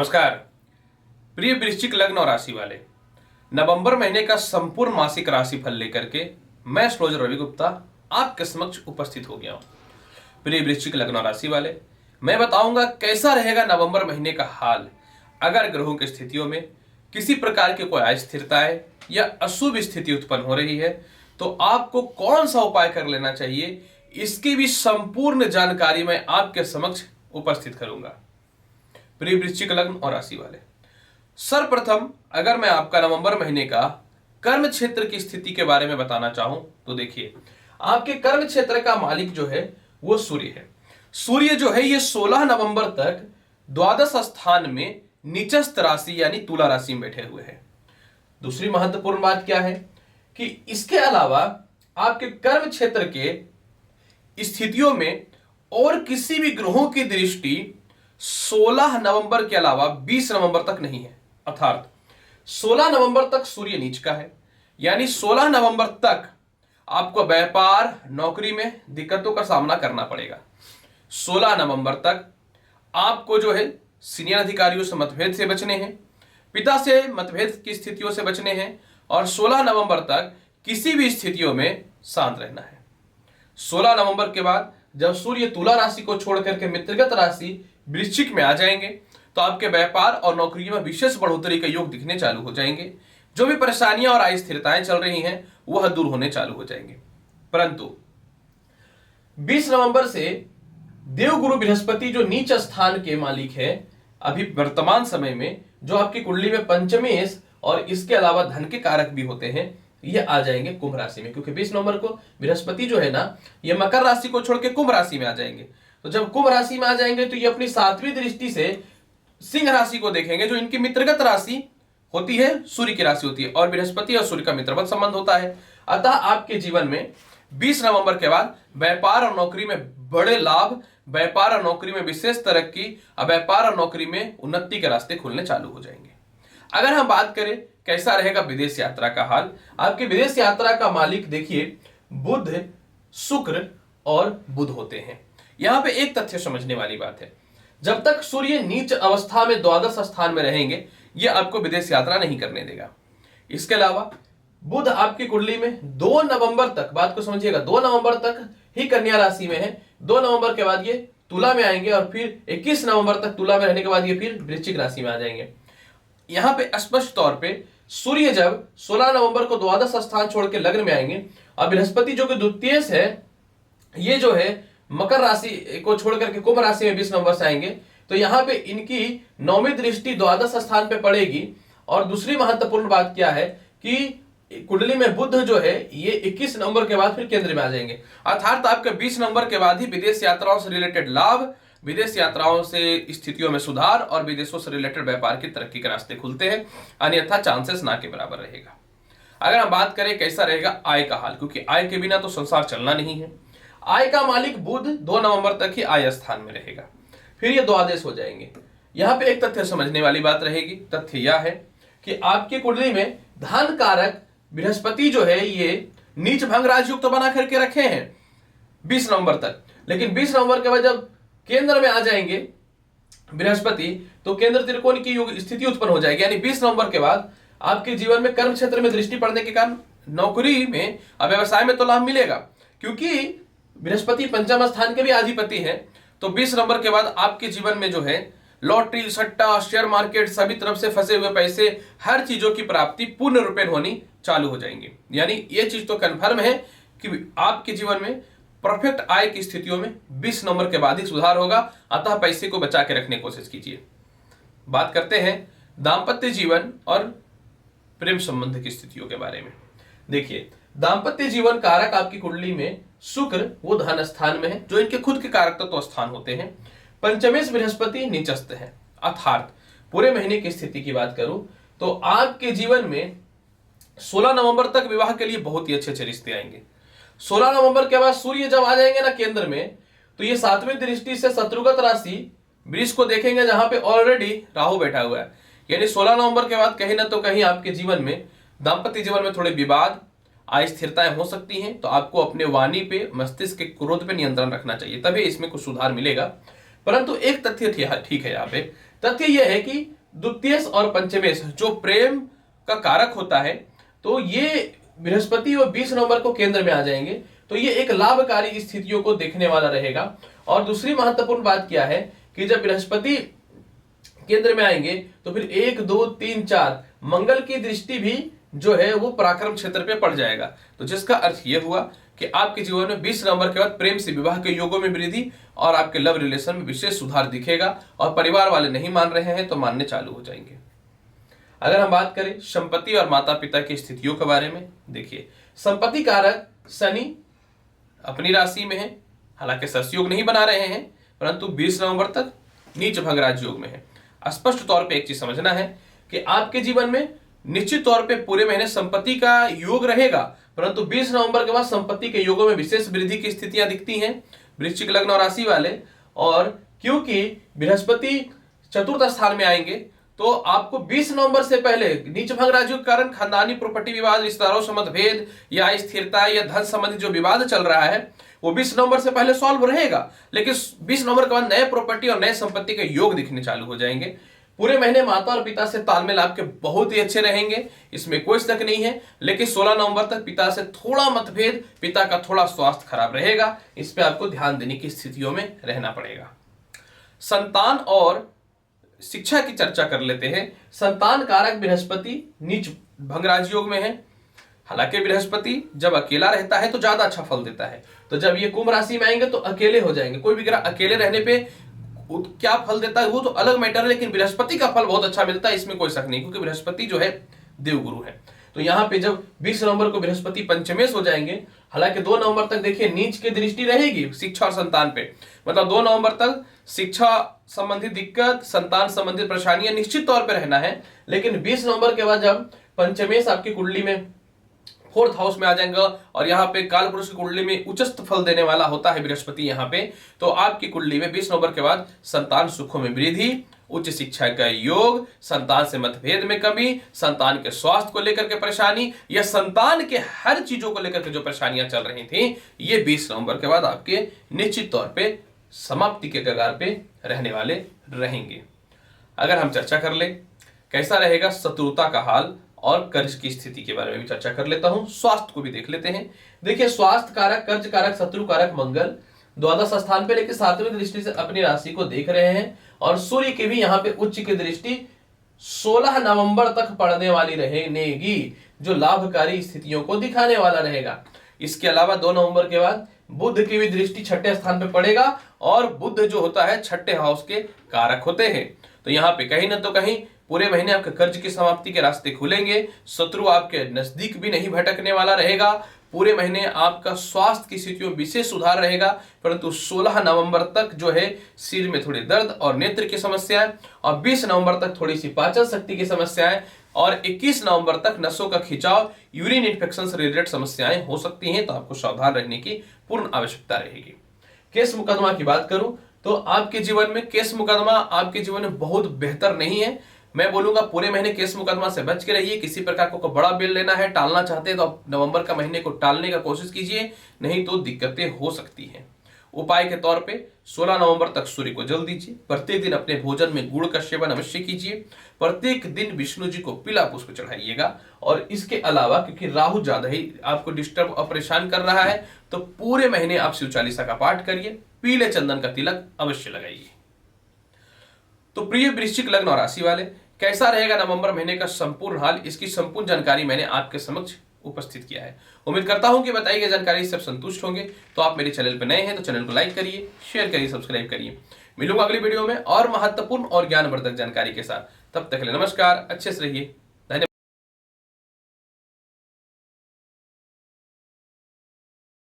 नमस्कार प्रिय वृश्चिक लग्न और राशि वाले, नवंबर महीने का संपूर्ण मासिक राशिफल लेकर के मैं एस्ट्रोलॉजर रवि गुप्ता आपके समक्ष उपस्थित हो गया हूं। प्रिय वृश्चिक लग्न और राशि वाले, मैं बताऊंगा कैसा रहेगा नवंबर महीने का हाल। अगर ग्रहों की स्थितियों में किसी प्रकार की कोई अस्थिरताएं या अशुभ स्थिति उत्पन्न हो रही है तो आपको कौन सा उपाय कर लेना चाहिए, इसकी भी संपूर्ण जानकारी मैं आपके समक्ष उपस्थित करूंगा। प्रिय वृश्चिक लग्न और राशि वाले, सर्वप्रथम अगर मैं आपका नवंबर महीने का कर्म क्षेत्र की स्थिति के बारे में बताना चाहूं तो देखिए, आपके कर्म क्षेत्र का मालिक जो है वो सूर्य है। सूर्य जो है ये 16 नवंबर तक द्वादश स्थान में नीचस्थ राशि यानी तुला राशि में बैठे हुए हैं। दूसरी महत्वपूर्ण बात क्या है कि इसके अलावा आपके कर्म क्षेत्र के स्थितियों में और किसी भी ग्रहों की दृष्टि 16 नवंबर के अलावा 20 नवंबर तक नहीं है। अर्थात 16 नवंबर तक सूर्य नीच का है, यानी 16 नवंबर तक आपको व्यापार नौकरी में दिक्कतों का सामना करना पड़ेगा। 16 नवंबर तक आपको जो है सीनियर अधिकारियों से मतभेद से बचने हैं, पिता से मतभेद की स्थितियों से बचने हैं और 16 नवंबर तक किसी भी स्थितियों में शांत रहना है। 16 नवंबर के बाद जब सूर्य तुला राशि को छोड़ करके मित्रगत राशि वृश्चिक में आ जाएंगे तो आपके व्यापार और नौकरी में विशेष बढ़ोतरी के योग दिखने चालू हो जाएंगे। जो भी परेशानियां और अस्थिरताएं चल रही हैं वह दूर होने चालू हो जाएंगे। परंतु 20 नवंबर से देवगुरु बृहस्पति जो नीच स्थान के मालिक है, अभी वर्तमान समय में जो आपकी कुंडली में पंचमेश और इसके अलावा धन के कारक भी होते हैं, ये आ जाएंगे कुंभ राशि में। क्योंकि 20 नवंबर को बृहस्पति जो है ना, ये मकर राशि को छोड़ के कुंभ राशि में आ जाएंगे। तो जब कुंभ राशि में आ जाएंगे तो ये अपनी 7वीं दृष्टि से सिंह राशि को देखेंगे, जो इनकी मित्रगत राशि होती है, सूर्य की राशि होती है और बृहस्पति और सूर्य का मित्रवत संबंध होता है। अतः आपके जीवन में 20 नवंबर के बाद व्यापार और नौकरी में बड़े लाभ, व्यापार और नौकरी में विशेष तरक्की और व्यापार और नौकरी में उन्नति के रास्ते खुलने चालू हो जाएंगे। अगर हम बात करें कैसा रहेगा विदेश यात्रा का हाल, आपकी विदेश यात्रा का मालिक देखिए बुध, शुक्र और बुध होते हैं। यहां पे एक तथ्य समझने वाली बात है, जब तक सूर्य नीच अवस्था में द्वादश स्थान में रहेंगे ये आपको विदेश यात्रा नहीं करने देगा। इसके अलावा बुध आपकी कुंडली में 2 नवंबर तक, बात को समझिएगा, 2 नवंबर तक ही कन्या राशि में है। 2 नवंबर के बाद ये तुला में आएंगे और फिर 21 नवंबर तक तुला में रहने के बाद ये फिर वृश्चिक राशि में आ जाएंगे। यहां पे स्पष्ट तौर पे सूर्य जब 16 नवंबर को द्वादश स्थान छोड़ के लग्न में आएंगे और बृहस्पति जो कि द्वितीय है, ये जो है मकर राशि को छोड़ करके कुंभ राशि में 20 नवंबर से आएंगे, तो यहां पे इनकी 9वीं दृष्टि द्वादश स्थान पे पड़ेगी। और दूसरी महत्वपूर्ण बात क्या है कि कुंडली में बुध जो है ये 21 नवंबर के बाद फिर केंद्र में आ जाएंगे। अर्थात आपके 20 नवंबर के बाद ही विदेश यात्राओं से रिलेटेड लाभ, विदेश यात्राओं से स्थितियों में सुधार और विदेशों से रिलेटेड व्यापार की तरक्की के रास्ते खुलते हैं, अन्यथा चांसेस ना के बराबर रहेगा। अगर हम बात करें कैसा रहेगा आय का हाल, क्योंकि आय के बिना तो संसार चलना नहीं है। आय का मालिक बुध 2 नवंबर तक ही आय स्थान में रहेगा, फिर ये द्वादश हो जाएंगे। यहां पे एक तथ्य समझने वाली बात रहेगी। तथ्य यह है कि आपकी कुंडली में धन कारक बृहस्पति जो है ये नीच भंग राजयोग तो बना करके रखे हैं 20 नवंबर तक, लेकिन 20 नवंबर के बाद जब केंद्र में आ जाएंगे बृहस्पति तो केंद्र त्रिकोण की योग स्थिति उत्पन्न हो जाएगी। यानी 20 नवंबर के बाद आपके जीवन में कर्म क्षेत्र में दृष्टि पड़ने के कारण नौकरी में और व्यवसाय में तो लाभ मिलेगा, क्योंकि बृहस्पति पंचम स्थान के भी अधिपति हैं। तो 20 नवंबर के बाद आपके जीवन में जो है लॉटरी, सट्टा, शेयर मार्केट, सभी तरफ से फंसे हुए पैसे, हर चीजों की प्राप्ति पूर्ण रूपेण होनी चालू हो जाएंगी। यानी ये चीज तो कन्फर्म है कि आपके जीवन में परफेक्ट आय की स्थितियों में 20 नवंबर के बाद ही सुधार होगा। अतः पैसे को बचा के रखने की कोशिश कीजिए। बात करते हैं दाम्पत्य जीवन और प्रेम संबंध की स्थितियों के बारे में। देखिए, दाम्पत्य जीवन कारक आपकी कुंडली में शुक्र वो धन स्थान में है, जो इनके खुद के कारक तत्व स्थान होते हैं। पंचमेश बृहस्पति नीचस्थ है। अर्थात पूरे महीने की स्थिति की बात करूं तो आपके जीवन में 16 नवंबर तक विवाह के लिए बहुत ही अच्छे अच्छे रिश्ते आएंगे। 16 नवंबर के बाद सूर्य जब आ जाएंगे ना केंद्र में, तो ये 7वीं दृष्टि से शत्रुगत राशि वृष को देखेंगे, जहां पे ऑलरेडी राहु बैठा हुआ है। यानी 16 नवंबर के बाद कहीं ना तो कहीं आपके जीवन में दाम्पत्य जीवन में थोड़े विवाद, अस्थिरताएं हो सकती हैं। तो आपको अपने वाणी पे, मस्तिष्क के क्रोध पे नियंत्रण रखना चाहिए, तभी इसमें कुछ सुधार मिलेगा। परंतु एक तथ्य ठीक है यहाँ पे। तथ्य यह है कि द्वितीयेश और पंचमेश जो प्रेम का कारक होता है, तो ये बृहस्पति और 20 नवंबर को केंद्र में आ जाएंगे, तो ये एक लाभकारी स्थितियों को देखने वाला रहेगा। और दूसरी महत्वपूर्ण बात क्या है कि जब बृहस्पति केंद्र में आएंगे तो फिर 1 2 3 4 मंगल की दृष्टि भी जो है वो पराक्रम क्षेत्र पे पड़ जाएगा। तो जिसका अर्थ ये हुआ कि आपके जीवन में 20 नवंबर के बाद प्रेम से विवाह के योगों में वृद्धि और आपके लव रिलेशन में विशेष सुधार दिखेगा, और परिवार वाले नहीं मान रहे हैं तो मानने चालू हो जाएंगे। अगर हम बात करें संपत्ति और माता पिता की स्थितियों के बारे में, देखिए संपत्ति कारक शनि अपनी राशि में है, हालांकि सस्योग नहीं बना रहे हैं, परंतु 20 नवंबर तक नीच भंगराज योग में है। स्पष्ट तौर पे एक चीज समझना है कि आपके जीवन में निश्चित तौर पे पूरे महीने संपत्ति का योग रहेगा, परंतु 20 नवंबर के बाद संपत्ति के योगों में विशेष वृद्धि की स्थितियां दिखती हैं वृश्चिक लग्न और राशि वाले। और क्योंकि बृहस्पति चतुर्थ स्थान में आएंगे तो आपको 20 नवंबर से पहले नीच भंग राजयोग के कारण खानदानी प्रॉपर्टी विवाद, रिश्तेदारों से मतभेद या स्थिरता या धन संबंधी जो विवाद चल रहा है वो 20 नवंबर से पहले सॉल्व रहेगा, लेकिन 20 नवंबर के बाद नए प्रॉपर्टी और नए संपत्ति के योग दिखने चालू हो जाएंगे। पूरे महीने माता और पिता से तालमेल आपके बहुत ही अच्छे रहेंगे, इसमें कोई शक नहीं है, लेकिन 16 नवंबर तक पिता से थोड़ा मतभेद, पिता का थोड़ा स्वास्थ्य खराब रहेगा, इस पे आपको ध्यान देने की स्थितियों में रहना पड़ेगा। संतान और शिक्षा की चर्चा कर लेते हैं। संतान कारक बृहस्पति नीच भंगराज योग में है, हालांकि बृहस्पति जब अकेला रहता है तो ज्यादा अच्छा फल देता है, तो जब ये कुंभ राशि में आएंगे तो अकेले हो जाएंगे। कोई भी ग्रह अकेले रहने पे क्या फल देता है वो तो अलग मैटर है, लेकिन बृहस्पति का फल बहुत अच्छा मिलता है, इसमें कोई शक नहीं, क्योंकि बृहस्पति जो है देवगुरु है। तो यहाँ पे जब 20 नवंबर को बृहस्पति पंचमेश हो जाएंगे, हालांकि 2 नवंबर तक देखिए नीच की दृष्टि रहेगी शिक्षा और संतान पे, मतलब 2 नवंबर तक शिक्षा संबंधी दिक्कत, संतान संबंधित परेशानियां निश्चित तौर पे रहना है, लेकिन 20 नवंबर के बाद जब पंचमेश आपकी कुंडली में 4th हाउस में आ जाएंगे और यहाँ पे काल पुरुष की कुंडली में उच्चस्थ फल देने वाला होता है बृहस्पति यहाँ पे, तो आपकी कुंडली में 20 नवंबर के बाद संतान सुखों में वृद्धि, उच्च शिक्षा का योग, संतान से मतभेद में कमी, संतान के स्वास्थ्य को लेकर के परेशानी या संतान के हर चीजों को लेकर के जो परेशानियां चल रही थी, ये 20 नवंबर के बाद आपके निश्चित तौर पे समाप्ति के कगार पे रहने वाले रहेंगे। अगर हम चर्चा कर ले कैसा रहेगा शत्रुता का हाल और कर्ज की स्थिति के बारे में भी चर्चा कर लेता हूं, स्वास्थ्य को भी देख लेते हैं। देखिए स्वास्थ्य कारक, कर्ज कारक, शत्रु कारक मंगल द्वादश स्थान पे, लेकिन 7वीं दृष्टि से अपनी राशि को देख रहे हैं, और सूर्य की भी यहाँ पे उच्च की दृष्टि 16 नवंबर तक पड़ने वाली रहेगी, जो लाभकारी स्थितियों को दिखाने वाला रहेगा। इसके अलावा 2 नवंबर के बाद बुध की भी दृष्टि 6ठे स्थान पे पड़ेगा, और बुध जो होता है 6ठे हाउस के कारक होते हैं। तो यहाँ पे कहीं ना तो कहीं पूरे महीने आपके कर्ज की समाप्ति के रास्ते खुलेंगे, शत्रु आपके नजदीक भी नहीं भटकने वाला रहेगा, पूरे महीने आपका स्वास्थ्य की स्थितियों में विशेष सुधार रहेगा, परंतु 16 नवंबर तक जो है सिर में थोड़ी दर्द और नेत्र की समस्याएं, और 20 नवंबर तक थोड़ी सी पाचन शक्ति की समस्याएं, और 21 नवंबर तक नसों का खिंचाव, यूरिन इन्फेक्शन से रिलेटेड समस्याएं हो सकती हैं, तो आपको सावधान रहने की पूर्ण आवश्यकता रहेगी। केस मुकदमा की बात करूं तो आपके जीवन में केस मुकदमा आपके जीवन में बहुत बेहतर नहीं है। मैं बोलूंगा पूरे महीने केस मुकदमा से बच के रहिए। किसी प्रकार को बड़ा बिल लेना है, टालना चाहते हैं तो आप नवंबर का महीने को टालने का कोशिश कीजिए, नहीं तो दिक्कतें हो सकती हैं। उपाय के तौर पे 16 नवंबर तक सूर्य को जल दीजिए, प्रत्येक दिन अपने भोजन में गुड़ का सेवन अवश्य कीजिए, प्रत्येक दिन विष्णु जी को पीला पुष्प चढ़ाइएगा, और इसके अलावा क्योंकि राहु ज्यादा ही आपको डिस्टर्ब और परेशान कर रहा है, तो पूरे महीने आप शिव चालीसा का पाठ करिए, पीले चंदन का तिलक अवश्य लगाइए। तो प्रिय वृश्चिक लग्न और राशि वाले, कैसा रहेगा नवंबर महीने का संपूर्ण हाल, इसकी संपूर्ण जानकारी मैंने आपके समक्ष उपस्थित किया है। उम्मीद करता हूं कि बताई गई जानकारी से आप संतुष्ट होंगे। तो आप मेरे चैनल पर नए हैं तो चैनल को लाइक करिए, शेयर करिए, सब्सक्राइब करिए। मिलूंगा अगली वीडियो में और महत्वपूर्ण और ज्ञानवर्धक जानकारी के साथ। तब तक के लिए नमस्कार, अच्छे से रहिए।